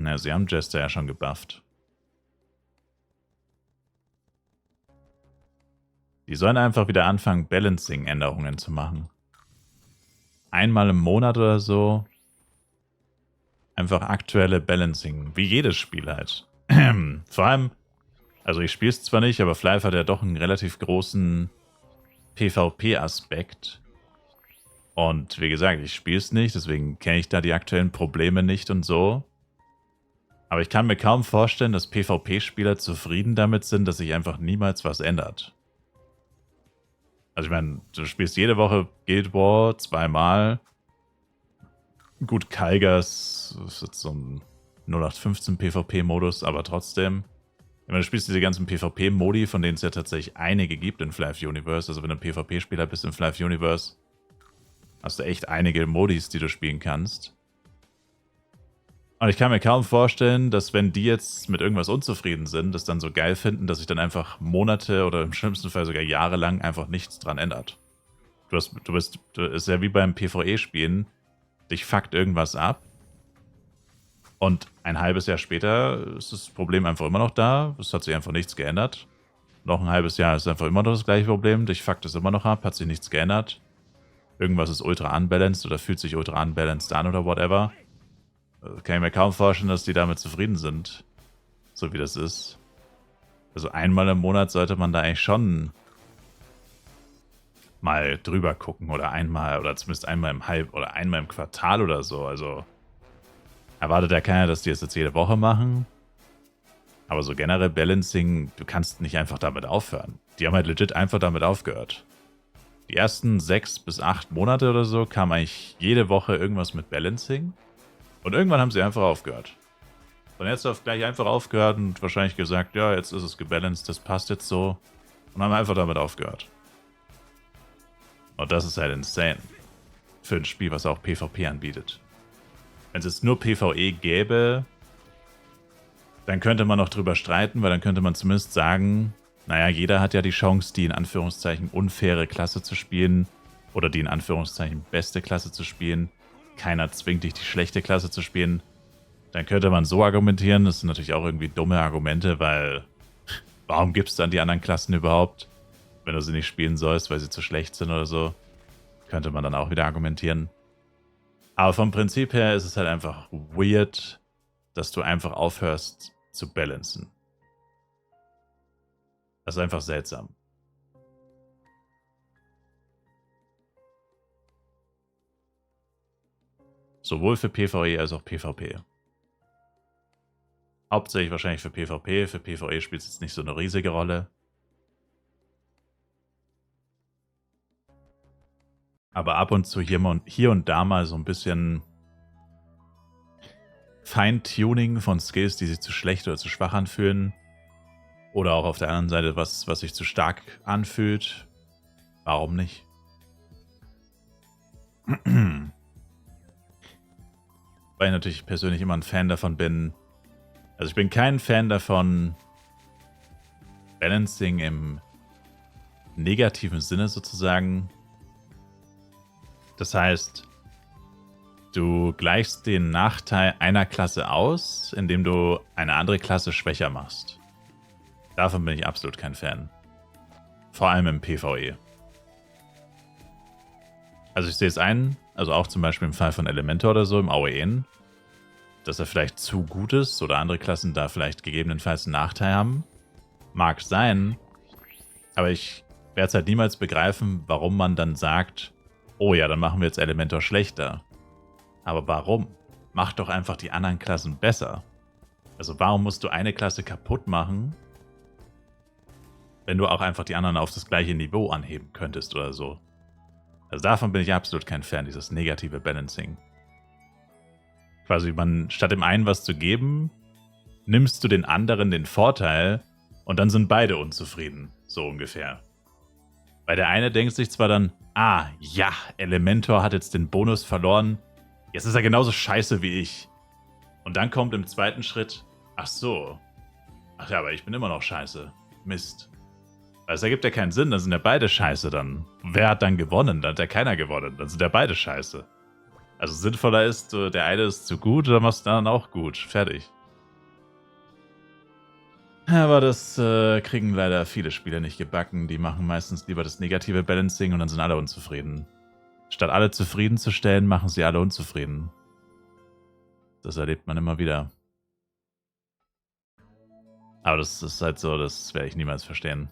Na, sie haben Jester ja schon gebufft. Die sollen einfach wieder anfangen, Balancing-Änderungen zu machen. Einmal im Monat oder so. Einfach aktuelle Balancing. Wie jedes Spiel halt. Vor allem, also ich spiele es zwar nicht, aber Flive hat ja doch einen relativ großen PvP-Aspekt. Und wie gesagt, ich spiele es nicht, deswegen kenne ich da die aktuellen Probleme nicht und so. Aber ich kann mir kaum vorstellen, dass PvP-Spieler zufrieden damit sind, dass sich einfach niemals was ändert. Also ich meine, du spielst jede Woche Guild War zweimal. Gut, Kaigas ist jetzt so ein 0815 PvP-Modus, aber trotzdem. Ich meine, du spielst diese ganzen PvP-Modi, von denen es ja tatsächlich einige gibt in Flive Universe. Also wenn du ein PvP-Spieler bist in Flive Universe, hast du echt einige Modis, die du spielen kannst. Und ich kann mir kaum vorstellen, dass wenn die jetzt mit irgendwas unzufrieden sind, das dann so geil finden, dass sich dann einfach Monate oder im schlimmsten Fall sogar jahrelang einfach nichts dran ändert. Das ist ja wie beim PvE-Spielen, dich fuckt irgendwas ab und ein halbes Jahr später ist das Problem einfach immer noch da, es hat sich einfach nichts geändert. Noch ein halbes Jahr ist einfach immer noch das gleiche Problem, dich fuckt es immer noch ab, hat sich nichts geändert. Irgendwas ist ultra unbalanced oder fühlt sich ultra unbalanced an oder whatever. Kann ich mir kaum vorstellen, dass die damit zufrieden sind. So wie das ist. Also einmal im Monat sollte man da eigentlich schon mal drüber gucken oder zumindest einmal im oder einmal im Quartal oder so. Also erwartet ja keiner, dass die es jetzt jede Woche machen. Aber so generell Balancing, du kannst nicht einfach damit aufhören. Die haben halt legit einfach damit aufgehört. Die ersten 6 bis 8 Monate oder so kam eigentlich jede Woche irgendwas mit Balancing. Und irgendwann haben sie einfach aufgehört. Von jetzt auf gleich einfach aufgehört und wahrscheinlich gesagt, ja, jetzt ist es gebalanced, das passt jetzt so. Und haben einfach damit aufgehört. Und das ist halt insane. Für ein Spiel, was auch PvP anbietet. Wenn es jetzt nur PvE gäbe, dann könnte man noch drüber streiten, weil dann könnte man zumindest sagen, naja, jeder hat ja die Chance, die in Anführungszeichen unfaire Klasse zu spielen oder die in Anführungszeichen beste Klasse zu spielen. Keiner zwingt dich, die schlechte Klasse zu spielen. Dann könnte man so argumentieren. Das sind natürlich auch irgendwie dumme Argumente, weil warum gibt es dann die anderen Klassen überhaupt, wenn du sie nicht spielen sollst, weil sie zu schlecht sind oder so? Könnte man dann auch wieder argumentieren. Aber vom Prinzip her ist es halt einfach weird, dass du einfach aufhörst zu balancen. Das ist einfach seltsam. Sowohl für PvE als auch PvP. Hauptsächlich wahrscheinlich für PvP. Für PvE spielt es jetzt nicht so eine riesige Rolle. Aber ab und zu hier und da mal so ein bisschen Feintuning von Skills, die sich zu schlecht oder zu schwach anfühlen. Oder auch auf der anderen Seite was sich zu stark anfühlt. Warum nicht? Weil ich natürlich persönlich immer ein Fan davon bin. Also ich bin kein Fan davon, Balancing im negativen Sinne sozusagen. Das heißt, du gleichst den Nachteil einer Klasse aus, indem du eine andere Klasse schwächer machst. Davon bin ich absolut kein Fan. Vor allem im PvE. Also ich sehe es ein, also auch zum Beispiel im Fall von Elementor oder so, im AOE'n, dass er vielleicht zu gut ist oder andere Klassen da vielleicht gegebenenfalls einen Nachteil haben. Mag sein, aber ich werde es halt niemals begreifen, warum man dann sagt, oh ja, dann machen wir jetzt Elementor schlechter. Aber warum? Mach doch einfach die anderen Klassen besser. Also warum musst du eine Klasse kaputt machen, wenn du auch einfach die anderen auf das gleiche Niveau anheben könntest oder so? Also davon bin ich absolut kein Fan, dieses negative Balancing. Quasi, statt dem einen was zu geben, nimmst du den anderen den Vorteil und dann sind beide unzufrieden, so ungefähr. Weil der eine denkt sich zwar dann, ah, ja, Elementor hat jetzt den Bonus verloren, jetzt ist er genauso scheiße wie ich. Und dann kommt im zweiten Schritt, ach so, ach ja, aber ich bin immer noch scheiße. Mist. Weil es ergibt ja keinen Sinn, dann sind ja beide scheiße dann. Wer hat dann gewonnen? Dann hat ja keiner gewonnen, dann sind ja beide scheiße. Also sinnvoller ist, der eine ist zu gut, oder machst du den anderen auch gut. Fertig. Aber das kriegen leider viele Spieler nicht gebacken. Die machen meistens lieber das negative Balancing und dann sind alle unzufrieden. Statt alle zufriedenzustellen, machen sie alle unzufrieden. Das erlebt man immer wieder. Aber das ist halt so, das werde ich niemals verstehen.